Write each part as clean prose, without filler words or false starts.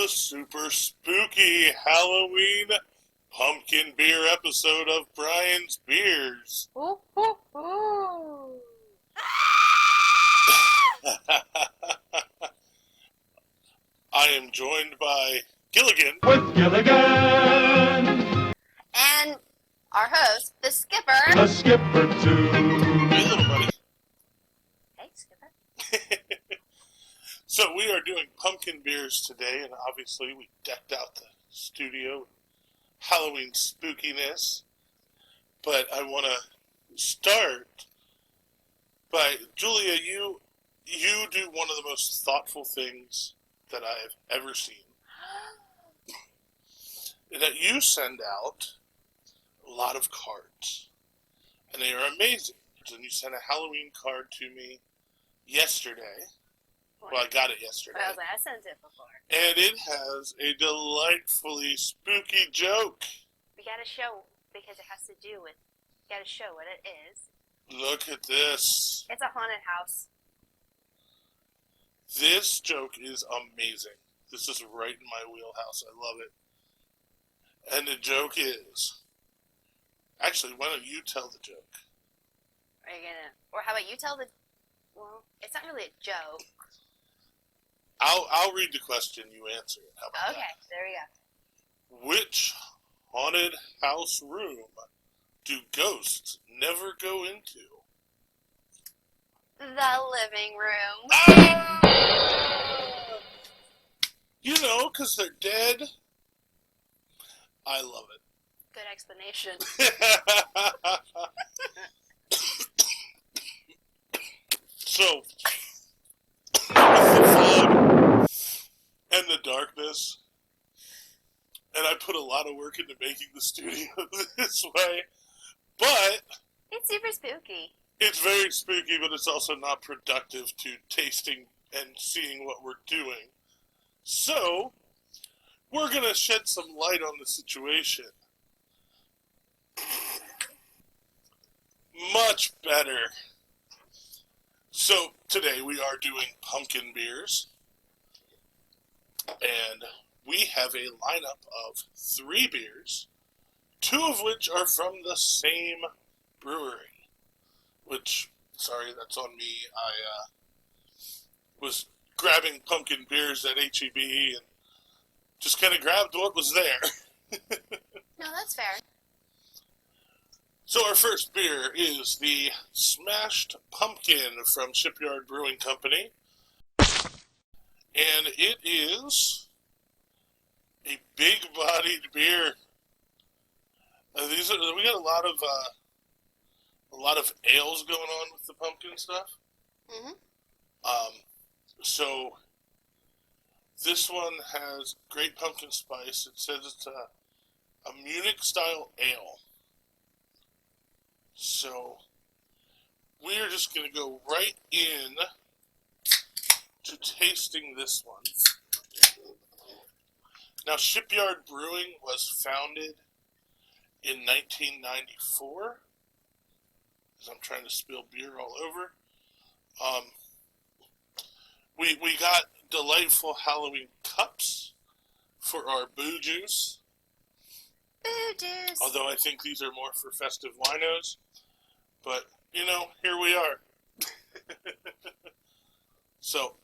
super spooky Halloween pumpkin beer episode of Bryan's Beers. Ooh, ooh, ooh. I am joined by Gilligan. With Gilligan. And our host, the Skipper. The Skipper, too. Hey, little buddy. Hey, Skipper. So we are doing pumpkin beers today, and obviously we decked out the studio with Halloween spookiness. But I want to start by, Julia, you do one of the most thoughtful things that I have ever seen. That you send out a lot of cards, and they are amazing. And you sent a Halloween card to me yesterday. Well, I got it yesterday. I was like, I sent it before. And it has a delightfully spooky joke. We gotta show, because it has to do with, you gotta show what it is. Look at this. It's a haunted house. This joke is amazing. This is right in my wheelhouse. I love it. And the joke is... Actually, why don't you tell the joke? Are you gonna, or how about you tell the, well, it's not really a joke. I'll read the question, you answer it. How about Okay, there we go. that? Which haunted house room do ghosts never go into? The living room. Ah! You know, because they're dead. I love it. Good explanation. So, with the fog and the darkness, and I put a lot of work into making the studio this way, but It's super spooky. it's very spooky, but it's also not productive to tasting and seeing what we're doing. So, we're going to shed some light on the situation. Much better. So, today we are doing pumpkin beers. And we have a lineup of 3 beers, 2 of which are from the same brewery. Which, sorry, that's on me. I was grabbing pumpkin beers at HEB and just kind of grabbed what was there. No, that's fair. So our first beer is the Smashed Pumpkin from Shipyard Brewing Company. And it is a big-bodied beer. We got a lot of ales going on with the pumpkin stuff. Mm-hmm. So this one has great pumpkin spice. It says it's a Munich-style ale. So we are just going to go right in to tasting this one. Now, Shipyard Brewing was founded in 1994. As I'm trying to spill beer all over. We got delightful Halloween cups for our boo juice. Boo juice. Although I think these are more for festive winos. But, you know, here we are. So,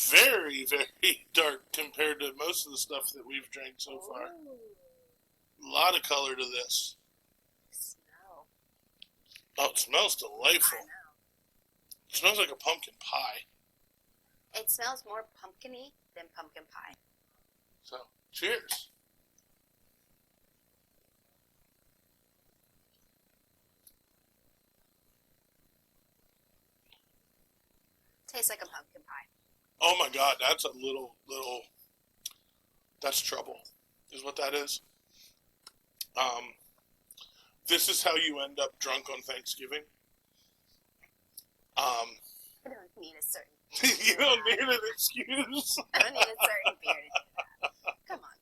very, very dark compared to most of the stuff that we've drank so far. A lot of color to this. Smell. Oh, it smells delightful. I know. It smells like a pumpkin pie. It smells more pumpkin-y than pumpkin pie. So, cheers. Tastes like a pumpkin pie. Oh my god, that's a little, that's trouble, is what that is. This is how you end up drunk on Thanksgiving. I don't need a certain You don't need an excuse. I don't need a certain beer to do that. Come on.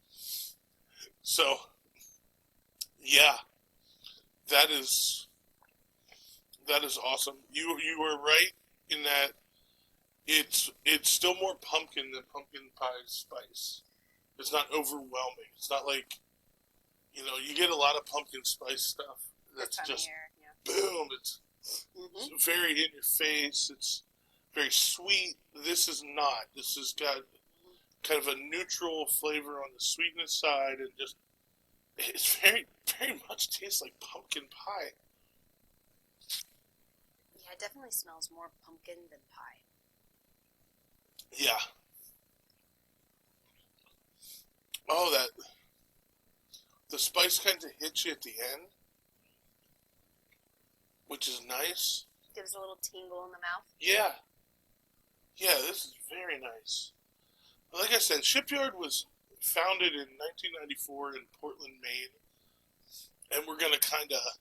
So, yeah, that is awesome. You were right in that it's still more pumpkin than pumpkin pie spice. It's not overwhelming. It's not like, you get a lot of pumpkin spice stuff that's just boom. It's very in your face. It's very sweet. This is not. This has got kind of a neutral flavor on the sweetness side, and just it's very, very much tastes like pumpkin pie. Yeah, it definitely smells more pumpkin than pie. Yeah. Oh, the spice kind of hits you at the end, which is nice. Gives a little tingle in the mouth. Yeah. Yeah, this is very nice. Like I said, Shipyard was founded in 1994 in Portland, Maine, and we're going to kind of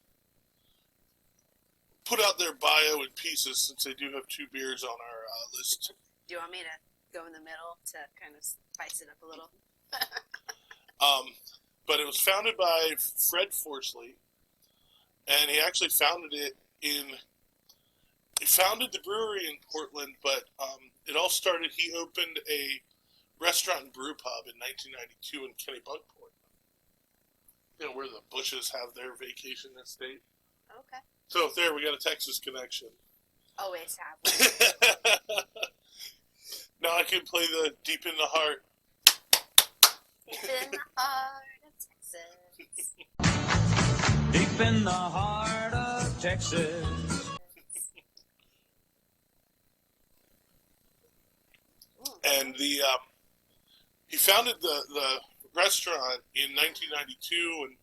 put out their bio in pieces since they do have 2 beers on our list. Do you want me to go in the middle to kind of spice it up a little? But it was founded by Fred Forsley, and he actually founded he founded the brewery in Portland, but it all started, he opened a restaurant and brew pub in 1992 in Kennebunkport. Where the Bushes have their vacation estate. Okay. So there, we got a Texas connection. Always have. Now I can play the Deep in the Heart. Deep in the heart of Texas. Deep in the heart of Texas. And he founded the restaurant in 1992, and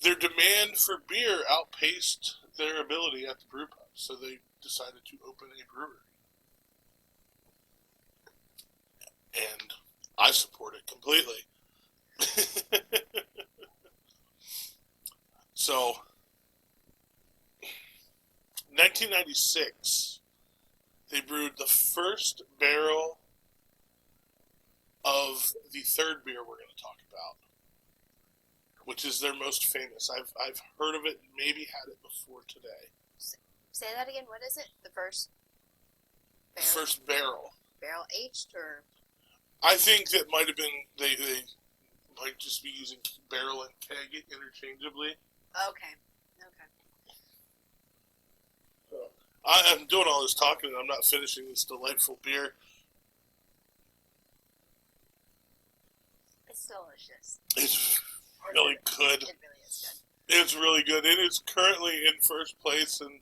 their demand for beer outpaced their ability at the brew pub, so they decided to open a brewery. And I support it completely. So, 1996, they brewed the first barrel of the third beer we're going to talk about, which is their most famous. I've heard of it and maybe had it before today. Say that again. What is it? The first barrel? First barrel. Barrel aged or? I think that might have been, they might just be using barrel and keg interchangeably. Okay. I'm doing all this talking and I'm not finishing this delightful beer. It's delicious. It's really good. It really is good. It's really good. It is currently in first place and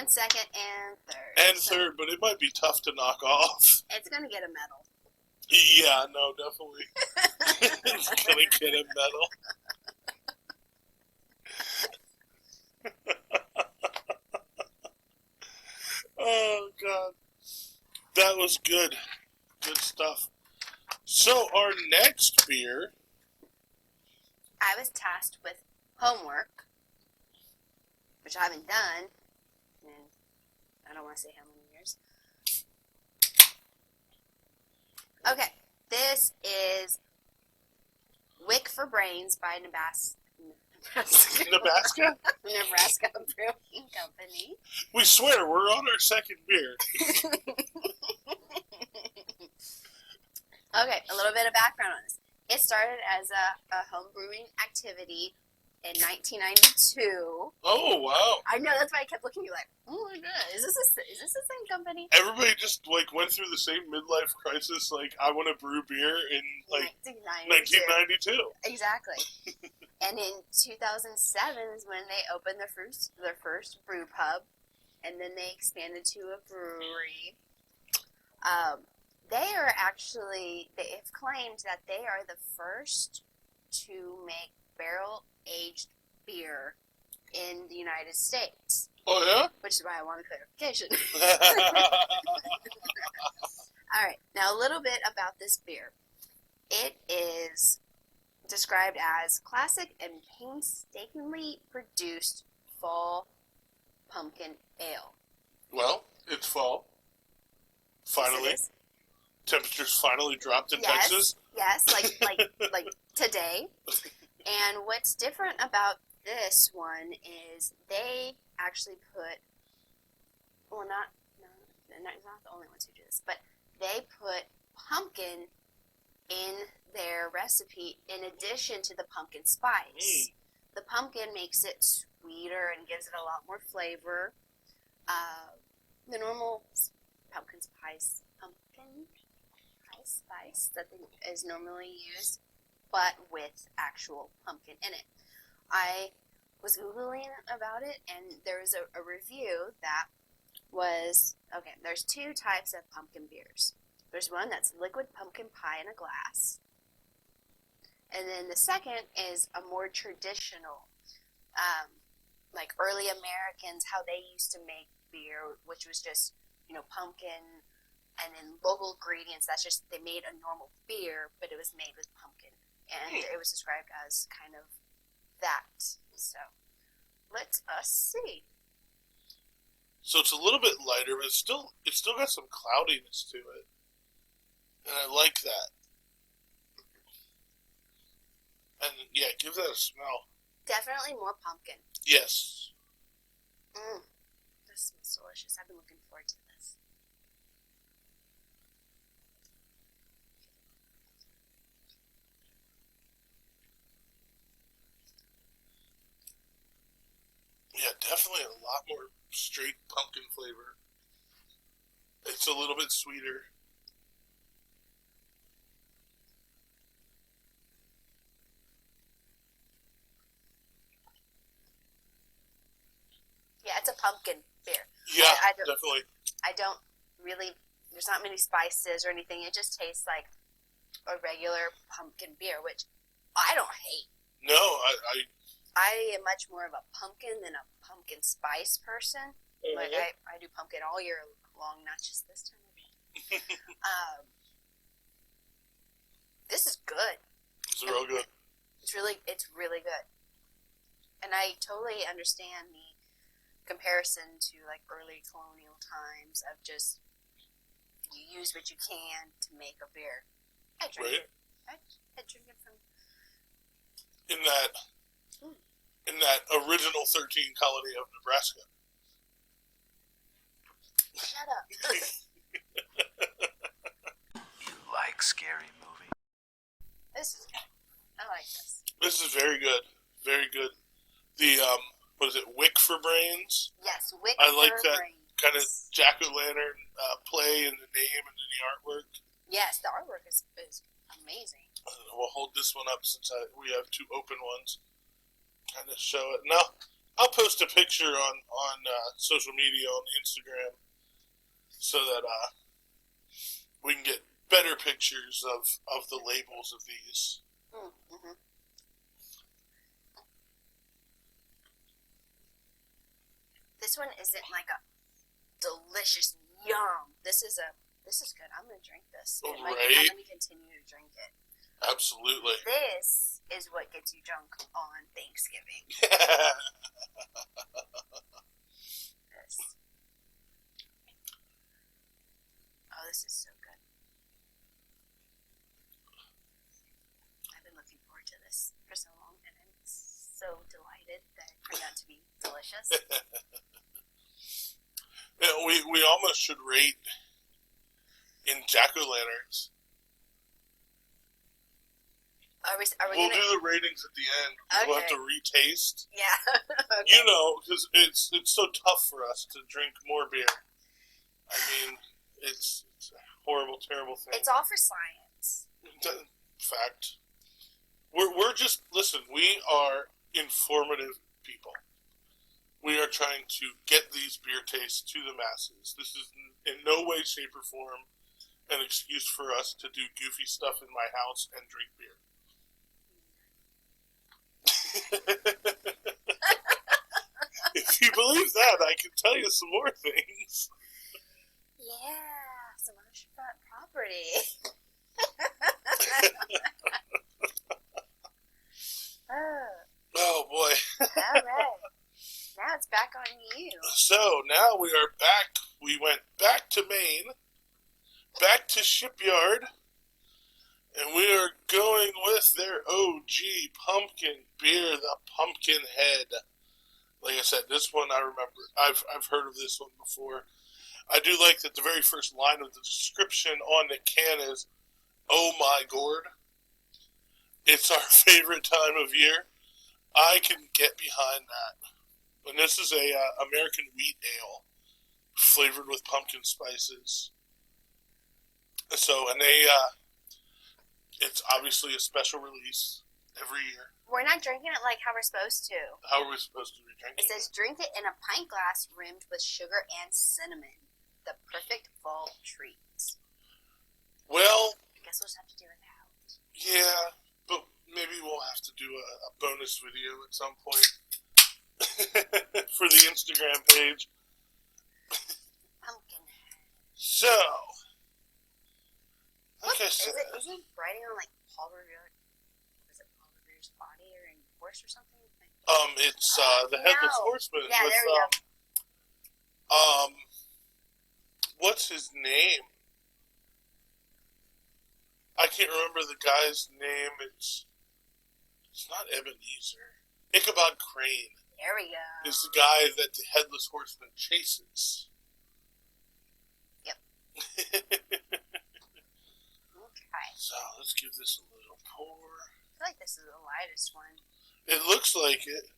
second and third. But it might be tough to knock off. It's going to get a medal. Yeah, no, definitely. It's going to get a medal. Oh, God. That was good. Good stuff. So, our next beer... I was tasked with homework, which I haven't done in, I don't want to say how many years. Okay, this is Wick for Brains by Nebraska Brewing Company. We swear, we're on our second beer. Okay, a little bit of background on this. It started as a home brewing activity in 1992. Oh, wow. I know, that's why I kept looking at you like, oh my god, is this the same company? Everybody just, went through the same midlife crisis, I want to brew beer in, 1992. Exactly. And in 2007 is when they opened their first brew pub, and then they expanded to a brewery. They have claimed that they are the first to make barrel-aged beer in the United States. Oh, yeah? Which is why I wanted clarification. All right, now a little bit about this beer. It is described as classic and painstakingly produced fall pumpkin ale. Well, it's fall. Finally. Yes, Temperatures finally dropped in Texas. Yes, like today. And what's different about this one is they actually put, it's not the only ones who do this, but they put pumpkin in their recipe in addition to the pumpkin spice. The pumpkin makes it sweeter and gives it a lot more flavor. The normal pumpkin spice that is normally used, but with actual pumpkin in it. I was Googling about it, and there was a review that was, okay, there's two types of pumpkin beers. There's one that's liquid pumpkin pie in a glass. And then the second is a more traditional, like early Americans, how they used to make beer, which was just, pumpkin and then local ingredients. That's just, they made a normal beer, but it was made with pumpkin. And it was described as kind of that. So, let us see. So it's a little bit lighter, but it's still got some cloudiness to it. And I like that. And yeah, give that a smell. Definitely more pumpkin. Yes. This smells delicious. I've been looking forward to this. Yeah, definitely a lot more straight pumpkin flavor. It's a little bit sweeter. Yeah, it's a pumpkin beer. Yeah, definitely. I don't really, there's not many spices or anything. It just tastes like a regular pumpkin beer, which I don't hate. No, I am much more of a pumpkin than a pumpkin spice person. Like, I do pumpkin all year long, not just this time of year. This is good. It's real good. It's really good. And I totally understand the comparison to, like, early colonial times of just, you use what you can to make a beer. I drink it. I drink it from... In that original 13 colony of Nebraska. Shut up. You like scary movies? I like this. This is very good. Very good. The, what is it, Wick for Brains? Yes, Wick I like for that Brains. kind of jack-o'-lantern play in the name and in the artwork. Yes, the artwork is amazing. We'll hold this one up since we have two open ones. Kind of show it. Now, I'll post a picture on social media, on Instagram, so that we can get better pictures of the labels of these. Mm-hmm. This one isn't like a delicious yum. This is good. I'm gonna drink this. Right. I'm gonna continue to drink it. Absolutely. This is what gets you drunk on Thanksgiving. This. Oh, this is so good. I've been looking forward to this for so long, and I'm so delighted that it turned out to be delicious. Yeah, we almost should rate in jack-o'-lanterns. We'll do the ratings at the end. Okay. We'll have to retaste. Yeah. Okay. Because it's so tough for us to drink more beer. I mean, it's a horrible, terrible thing. It's all for science. Fact. We're just, listen, we are informative people. We are trying to get these beer tastes to the masses. This is in no way, shape, or form an excuse for us to do goofy stuff in my house and drink beer. If you believe that, I can tell you some more things. Yeah, some oceanfront property. Oh boy. All right. Now it's back on you. So now we are back. We went back to Maine, back to Shipyard, and we are going with their OG pumpkin beer, the Pumpkinhead. Like I said, this one I remember. I've heard of this one before. I do like that the very first line of the description on the can is Oh my gourd. It's our favorite time of year. I can get behind that. And this is a American wheat ale flavored with pumpkin spices. So, and it's obviously a special release every year. We're not drinking it like how we're supposed to. How are we supposed to be drinking it? Says drink it in a pint glass rimmed with sugar and cinnamon. The perfect fall treat. Well, I guess we'll just have to do it now. Yeah, but maybe we'll have to do a bonus video at some point for the Instagram page. Pumpkin. So, okay, so is it writing on like Paul Revere's body or in horse or something? It's the Headless Horseman. Yeah, with, there we go. What's his name? I can't remember the guy's name. It's not Ebenezer. Ichabod Crane. There we go. Is the guy that the Headless Horseman chases. Yep. Okay. So let's give this a little pour. I feel like this is the lightest one. It looks like it.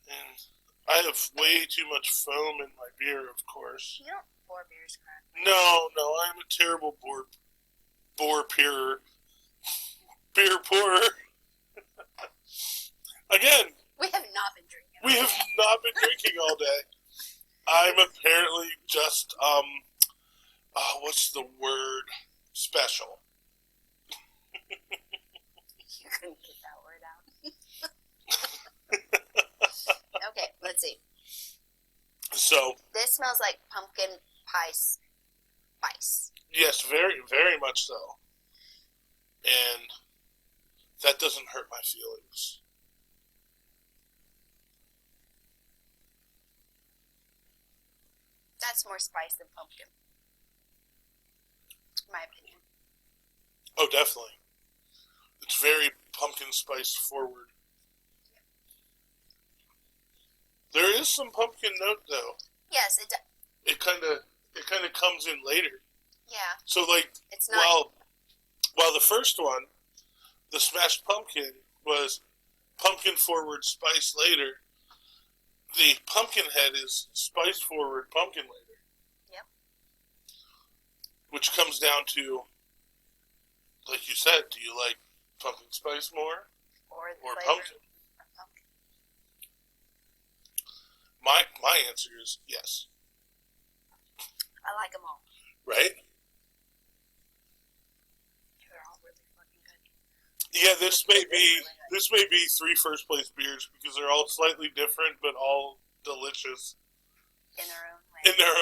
And I have way too much foam in my beer, of course. You don't pour beers correctly. No, I'm a terrible beer pourer. Again, we have not been drinking. We have not been drinking all day. I'm apparently just what's the word? Special. You couldn't get that word out. Okay, let's see. So this smells like pumpkin pie spice. Yes, very, very much so. And that doesn't hurt my feelings. That's more spice than pumpkin. In my opinion. Oh, definitely. It's very pumpkin spice forward. There is some pumpkin note though. Yes, it does. It kind of comes in later. Yeah. So like, it's not. While the first one, the smashed pumpkin was pumpkin forward, spice later. The pumpkin head is spice forward, pumpkin later. Yep. Which comes down to, like you said, do you like pumpkin spice more or pumpkin? My answer is yes. I like them all. Right? They're all really fucking good. Yeah, this may be 3 first place beers because they're all slightly different but all delicious in their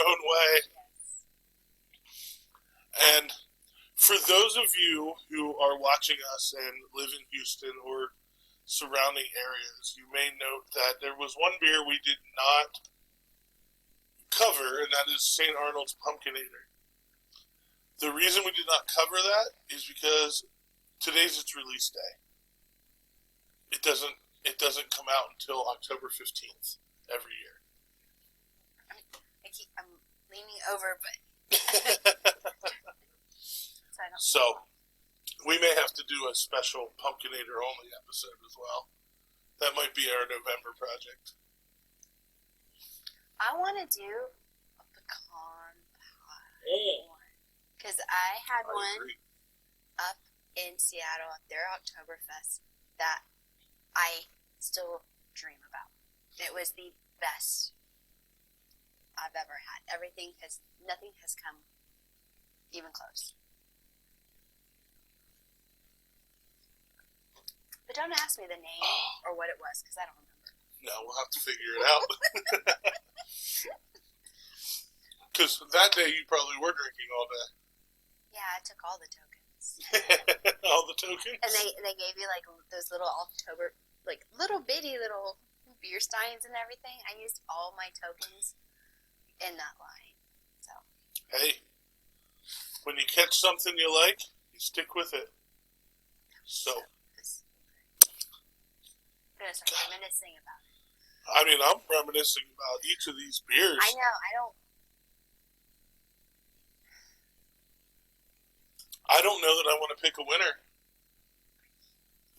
own way. Yes. And for those of you who are watching us and live in Houston or surrounding areas, you may note that there was one beer we did not cover, and that is St. Arnold's Pumpkinator. The reason we did not cover that is because today's its release day. It doesn't come out until October 15th every year. I'm leaning over, but so we may have to do a special Pumpkinator only episode as well. That might be our November project. I want to do a pecan pie one. Because I had one up in Seattle at their Oktoberfest that I still dream about. It was the best I've ever had. Nothing has come even close. But don't ask me the name or what it was, because I don't remember. No, we'll have to figure it out. Because that day you probably were drinking all day. Yeah, I took all the tokens. All the tokens? And they gave you like those little October, like little bitty little beer steins and everything. I used all my tokens in that line. So. Hey, when you catch something you like, you stick with it. So. I'm going to start reminiscing about it. I mean, I'm reminiscing about each of these beers. I know, I don't. I don't know that I want to pick a winner.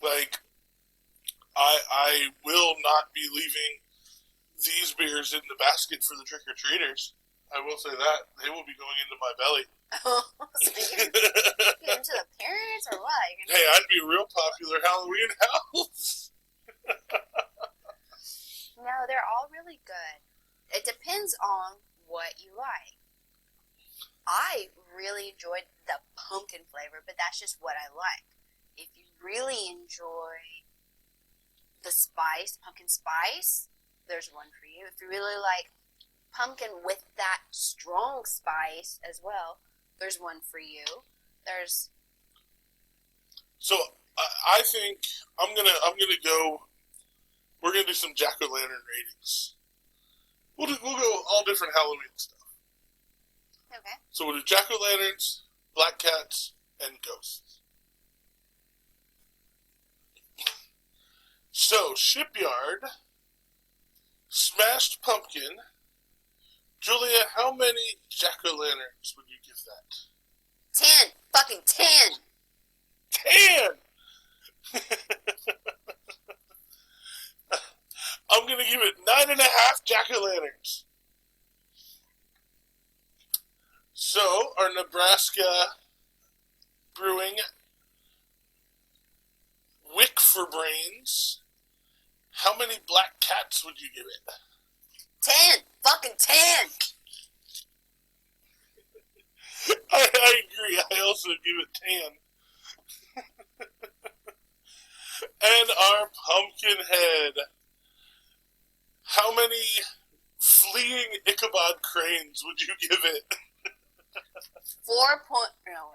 Like, I will not be leaving these beers in the basket for the trick-or-treaters. I will say that. They will be going into my belly. Oh, so you're gonna into the parents or what? Hey, I'd be a real popular Halloween house. No, they're all really good. It depends on what you like. I really enjoyed the pumpkin flavor, but that's just what I like. If you really enjoy the spice, pumpkin spice, there's one for you. If you really like pumpkin with that strong spice as well, there's one for you. So I think I'm gonna go. We're gonna do some jack-o'-lantern ratings. We'll go all different Halloween stuff. Okay. So we'll do jack-o'-lanterns, black cats, and ghosts. So Shipyard, Smashed Pumpkin. Julia, how many jack-o'-lanterns would you give that? 10. Fucking 10. 10! I'm going to give it 9.5 jack-o'-lanterns. So, our Nebraska Brewing Wick for Brains, how many black cats would you give it? 10. Fucking 10. I agree. I also give it 10. And our Pumpkinhead, how many fleeing Ichabod cranes would you give it? 4 point... No,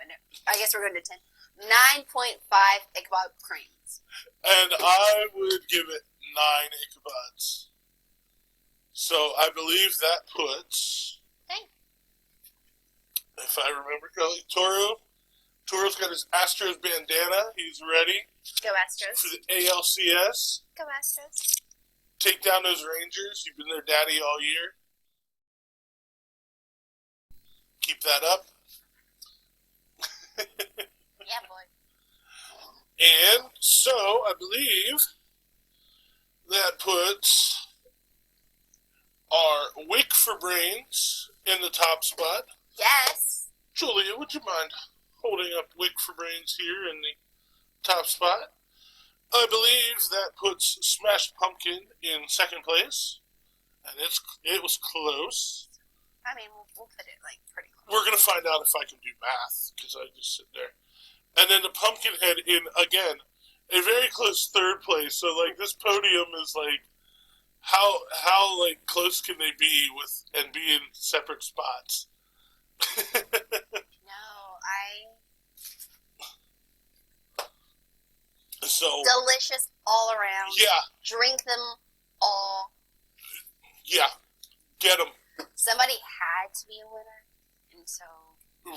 I guess we're going to 10. 9.5 Ichabod cranes. And I would give it 9 Ichabods. So I believe that puts, Okay. if I remember correctly, Toro's got his Astros bandana. He's ready Go Astros. for the ALCS. Go Astros. Take down those Rangers. You've been their daddy all year. Keep that up. Yeah, boy. And so I believe that puts our Wick for Brains in the top spot. Yes. Julia, would you mind holding up Wick for Brains here in the top spot? I believe that puts Smashed Pumpkin in second place, and it was close. I mean, we'll put it, like, pretty close. We're going to find out if I can do math, because I just sit there. And then the Pumpkinhead in, again, a very close third place. So, like, this podium is, like, how like, close can they be with and be in separate spots? No, So delicious all around. yeah, Drink them all. yeah, get them Somebody had to be a winner, and so...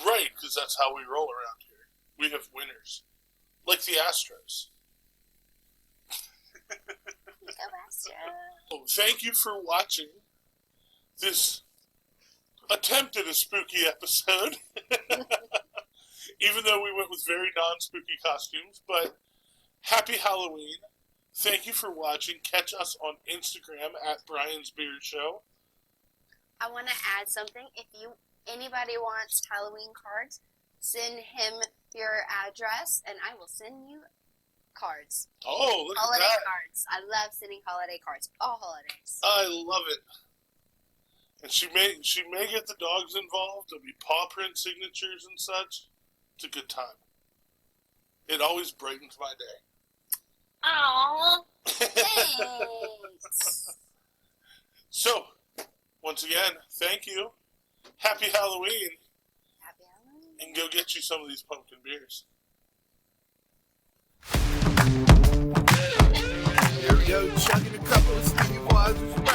right, because that's how we roll around here. We have winners, like the Astros. Go Astros. Well, thank you for watching this attempt at a spooky episode. Even though we went with very non-spooky costumes, but happy Halloween. Thank you for watching. Catch us on Instagram at Bryan's Beard Show. I want to add something. If anybody wants Halloween cards, send him your address, and I will send you cards. Oh, look Holiday at that. cards. I love sending holiday cards. All holidays. I love it. And she may get the dogs involved. There'll be paw print signatures and such. It's a good time. It always brightens my day. Aww. Thanks. So, once again, thank you. Happy Halloween. Happy Halloween. And go get you some of these pumpkin beers. Here we go, chugging a couple of sticky waters.